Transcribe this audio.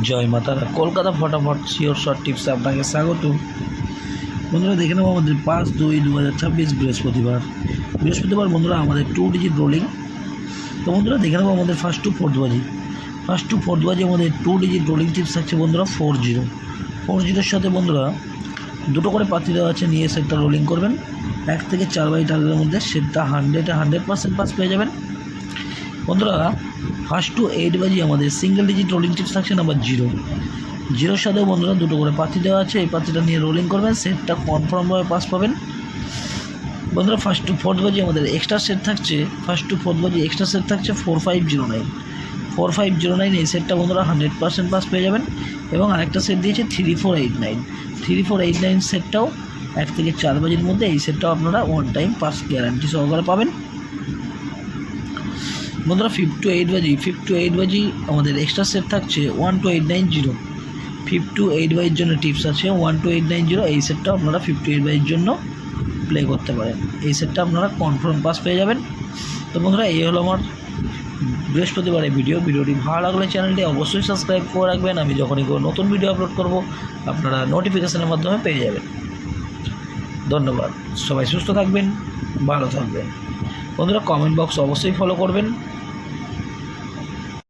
জয় মাতারা। কলকাতা ফটাফট sure short টিপসে আপনাকে স্বাগত। বন্ধুরা দেখে নেবো আমাদের 5/2/2026 বৃহস্পতিবার বন্ধুরা আমাদের 2 ডিজিট রোলিং। তো বন্ধুরা দেখে নেবো আমাদের ফার্স্ট টু ফোর্থ বাজি আমাদের 2 ডিজিট রোলিং টিপস থাকছে বন্ধুরা 40 সাথে বন্ধুরা দুটো করে পাতি দেওয়া আছে, নিয়ে সেটটা রোলিং করবেন। 1 থেকে 4 বাই টার্গেটের মধ্যে সেটটা 100% পাস পেয়ে যাবেন। বন্ধুরা ফার্স্ট টু 8 বাজি আমাদের সিঙ্গেল ডিজিট রোলিং টিপস থাকছে নাম্বার 0 সাথেও বন্ধুরা দুটো করে পাতি দেওয়া আছে, এই পাতিটা নিয়ে রোলিং করবেন, সেটটা কনফার্মভাবে পাস পাবেন। বন্ধুরা ফার্স্ট টু ফোর্থ বাজি আমাদের এক্সট্রা সেট থাকছে 4509 এই সেটটা বন্ধুরা 100% পাস পেয়ে যাবেন। এবং আরেকটা সেট দিয়েছে 3489 সেটটাও 1 থেকে 4 বাজির মধ্যে, এই সেটটাও আপনারা ওয়ান টাইম পাস গ্যারান্টি সহকারে পাবেন। বন্ধুরা 5 to 8 বাজি আমাদের এক্সট্রা সেট থাকছে 12890। 5 to 8 বাজির জন্য টিপস আছে 12890, এই সেটটাও আপনারা 5 to 8 বাজির জন্য প্লে করতে পারেন, এই সেটটা আপনারা কনফার্ম পাস পেয়ে যাবেন। তো বন্ধুরা এই হলো আমার বৃহস্পতিবারের ভিডিওটি ভালো লাগলে চ্যানেলটি অবশ্যই সাবস্ক্রাইব করে রাখবেন, আমি যখনই কোনো নতুন ভিডিও আপলোড করব আপনারা নোটিফিকেশনের মাধ্যমে পেয়ে যাবেন। ধন্যবাদ, সবাই সুস্থ থাকবেন, ভালো থাকবেন। বন্ধুরা কমেন্ট বক্স অবশ্যই ফলো করবেন।